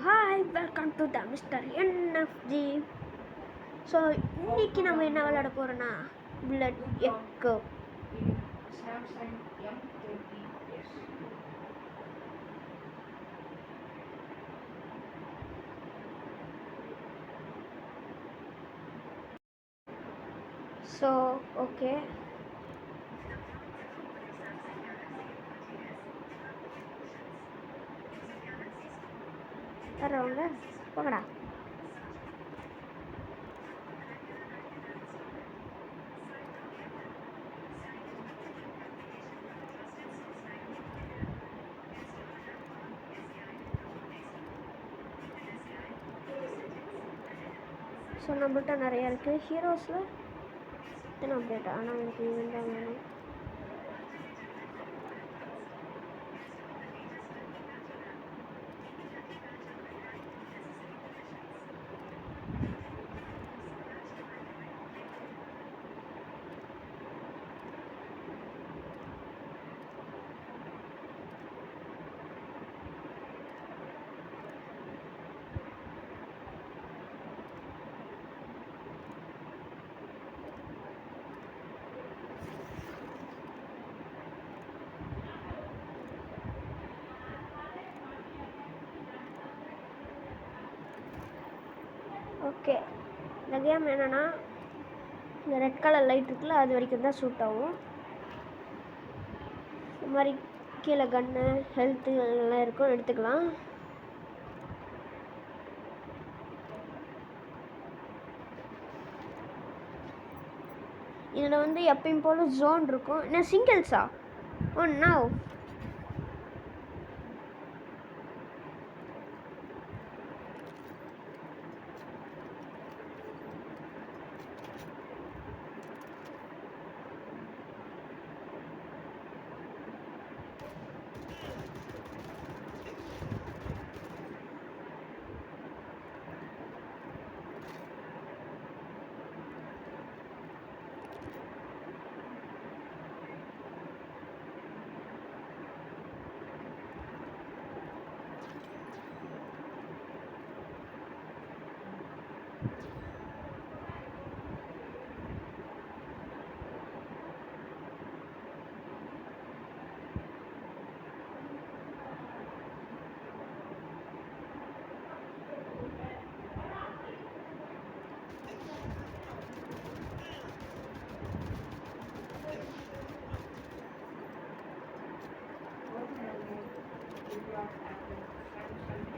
Hi welcome to the mister NFG. So இன்னைக்கு நம்ம என்ன விளையாட போகிறோன்னா பிளட் எக்கோ. ஸோ ஓகே, தரவங்க போங்கடா. ஸோ நம்மள்கிட்ட நிறையா இருக்குது ஹீரோஸில் இத்தனை அப்டேட். ஆனால் எனக்கு இவன் தான் வேணும். ஓகே, இந்த கேம் என்னென்னா இந்த ரெட் கலர் லைட் இருக்குல்ல, அது வரைக்கும் தான் சூட் ஆகும். இந்த மாதிரி கீழே கன்னு ஹெல்த்து எல்லாம் இருக்கும், எடுத்துக்கலாம். இதில் வந்து எப்பயும் போல் ஜோன் இருக்கும். என்ன சிங்கிள்ஸா? Oh no.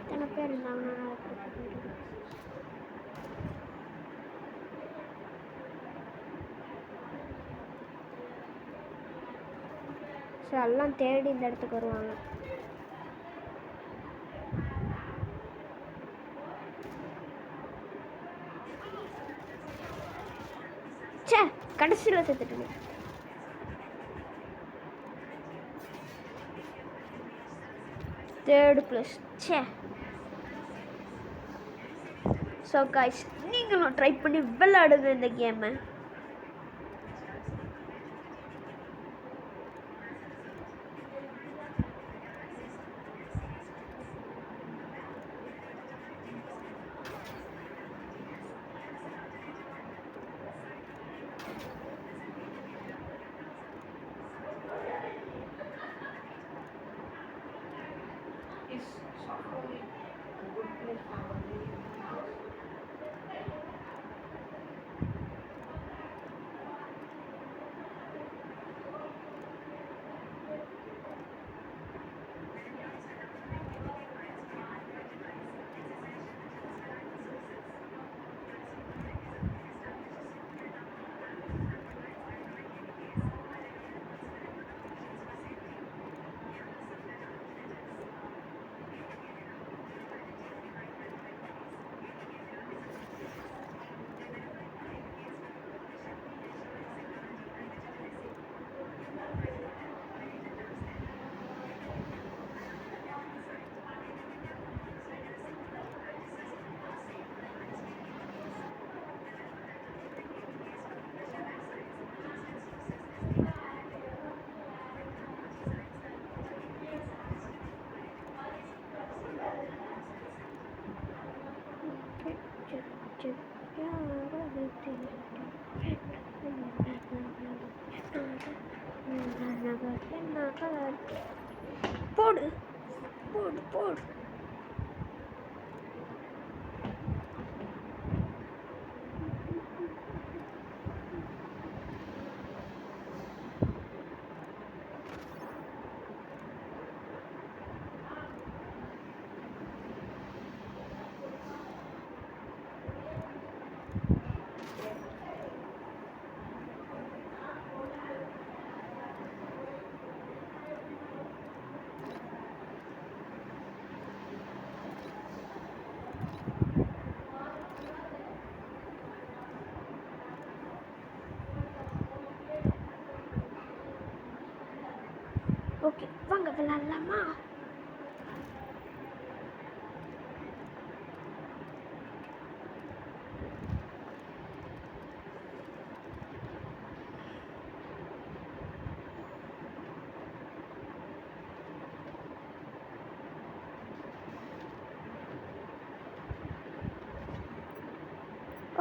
எத்தனை பேர் இருந்தாங்கன்னா சரி, எல்லாம் தேடி இந்த இடத்துக்கு வருவாங்க. சே, கடைசியில் சேர்த்துட்டுங்க. Third plus. சே. ஸோ காய்ஸ், நீங்களும் ட்ரை பண்ணி விளையாடுங்க இந்த கேமை. விளாட்லாமா?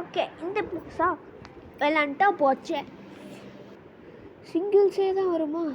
ஓகே, இந்த புதுசா விளாண்டா போச்சே. சிங்கிள்ஸே தான் வருமா?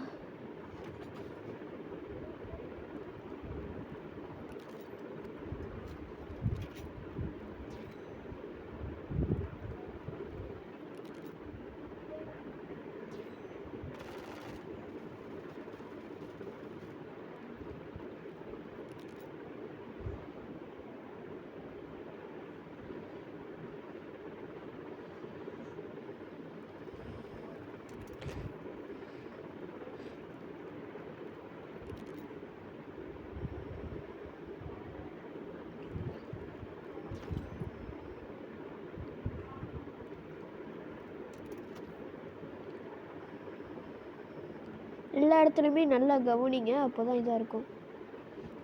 எல்லா இடத்துலையுமே நல்லா கவனிங்க, அப்போ தான் இதாக இருக்கும்.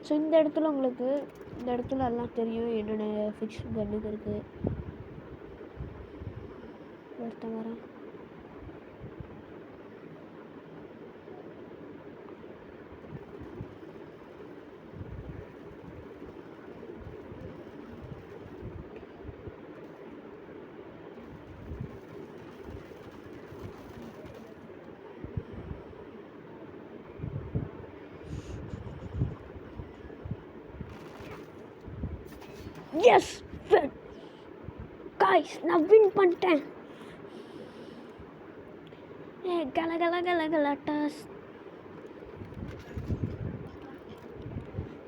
ஸோ இந்த இடத்துல உங்களுக்கு இந்த இடத்துல எல்லாம் தெரியும் என்னென்ன ஃபிக்ஸ் கன்னுக்கு இருக்குது. ஒருத்தன் வரேன். எஸ் காய்ஸ், நான் வின் பண்ணிட்டேன். கல கல கல கல toss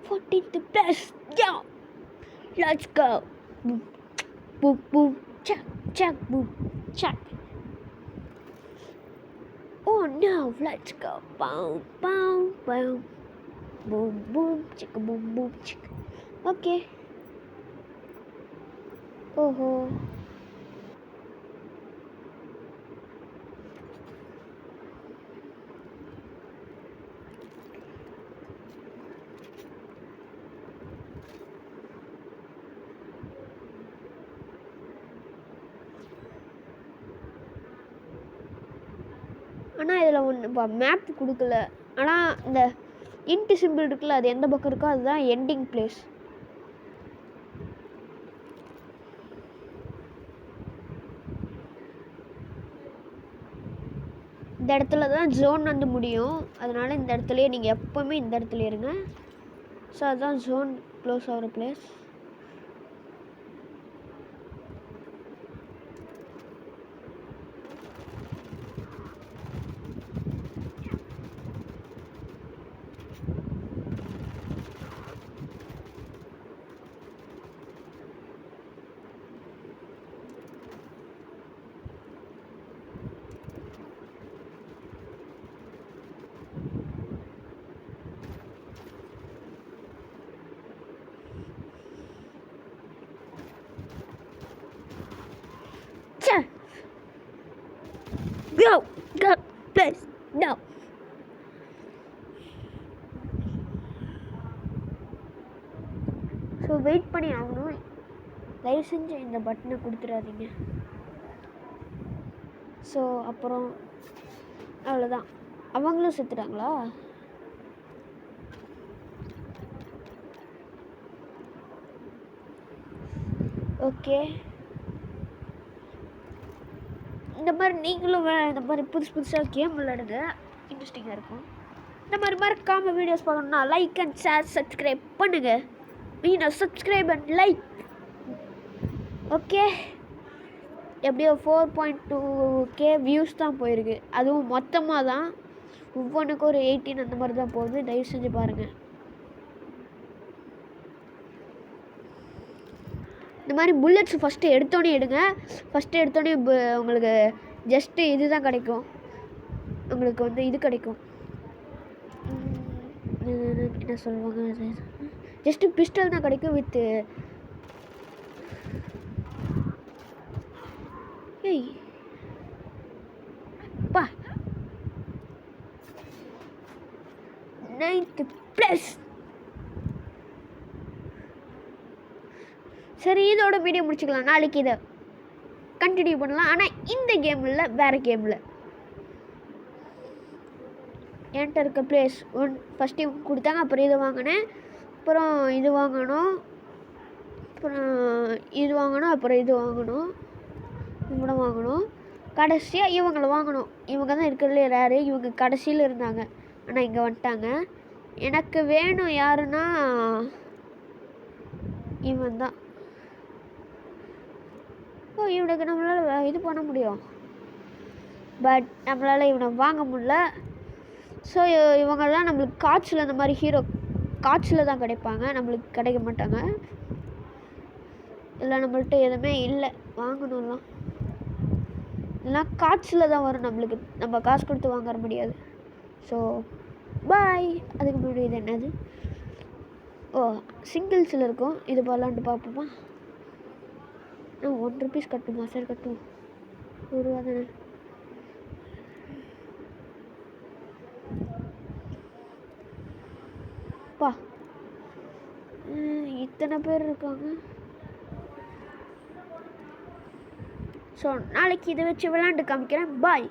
14th place. Yeah, let's go. Boom boom boom, check check, boom check. Oh no, let's go. Boom boom boom, boom boom check, boom boom check. Okay. ஓஹோ, ஆனால் இதில் ஒன்று மேப் கொடுக்கல. ஆனால் இந்த இன்ட்டு சிம்பிள் இருக்குல்ல, அது எந்த பக்கம் இருக்கோ அதுதான் எண்டிங் பிளேஸ். இந்த இடத்துல தான் ஜோன் வந்து முடியும். அதனால் இந்த இடத்துலையே நீங்கள் எப்போவுமே இந்த இடத்துல இருங்க. ஸோ அதுதான் ஜோன் க்ளோஸ் ஆகிற place. Go, go, please, no. So wait பண்ணி ஆகணும். தயவு செஞ்சு இந்த பட்டனை கொடுத்துடாதீங்க. ஸோ அப்புறம் அவ்வளோதான். அவங்களும் செத்துட்டாங்களா? ஓகே, இந்த மாதிரி நீங்களும் இந்த மாதிரி புதுசாக கேம் விளையாடுங்க, இன்ட்ரெஸ்டிங்காக இருக்கும். இந்த மாதிரி மறக்காமல் வீடியோஸ் பார்க்கணுன்னா லைக் அண்ட் ஷேர் சப்ஸ்கிரைப் பண்ணுங்கள். மீண்டும் சப்ஸ்கிரைப் அண்ட் லைக். ஓகே, எப்படியோ 4.2K வியூஸ் தான் போயிருக்கு. அதுவும் மொத்தமாக தான், ஒவ்வொன்றுக்கும் ஒரு 18 அந்த மாதிரி தான் போகுது. தயவு செஞ்சு பாருங்கள். இந்த மாதிரி புல்லட்ஸ் ஃபஸ்ட்டு எடுத்தோடனே எடுங்க. ஃபஸ்ட்டு எடுத்தோடனே உங்களுக்கு ஜஸ்ட்டு இது தான் கிடைக்கும். உங்களுக்கு வந்து இது கிடைக்கும், என்ன சொல்லுவாங்க, அது ஜஸ்ட்டு பிஸ்டல் தான் கிடைக்கும் வித்து. ஏய் பா, 9th ப்ளஸ். சரி, இதோட வீடியோ முடிச்சுக்கலாம். நாளைக்கு இதை கண்டினியூ பண்ணலாம். ஆனால் இந்த கேமில் வேறு கேமில் என்கிட்ட இருக்க ப்ளேஸ் 1 ஃபஸ்ட்டு இவங்க கொடுத்தாங்க. அப்புறம் இது வாங்கினேன், அப்புறம் இது வாங்கணும், அப்புறம் இது வாங்கணும், அப்புறம் இது வாங்கணும், இவங்கள வாங்கணும், கடைசியாக இவங்களை வாங்கணும். இவங்க தான் இருக்கிறதுலே ரேரு. இவங்க கடைசியில் இருந்தாங்க, ஆனால் இங்கே வந்துட்டாங்க. எனக்கு வேணும் யாருன்னா இவன் தான். ஓ, இவனுக்கு நம்மளால் இது பண்ண முடியும், பட் நம்மளால் இவனை வாங்க முடியல. ஸோ இவங்கெல்லாம் நம்மளுக்கு காட்சியில் அந்த மாதிரி ஹீரோ காட்சியில் தான் கிடைப்பாங்க, நம்மளுக்கு கிடைக்க மாட்டாங்க. இல்லை, நம்மள்கிட்ட எதுவுமே இல்லை வாங்கணும்லாம். இல்லைனா காட்சியில் தான் வரும் நம்மளுக்கு, நம்ம காசு கொடுத்து வாங்க முடியாது. So bye. அதுக்கு முன்னாடி இது என்னது? ஓ, சிங்கிள்ஸில் இருக்கும். இது போலான்ட்டு பார்ப்போமா? ₹1 கட்டுமா? சரி கட்டுவோம். ₹1 தானே. பா, இத்தனை பேர் இருக்காங்க. ஸோ நாளைக்கு இதை வச்சு விளையாண்டு காமிக்கிறேன். பாய்.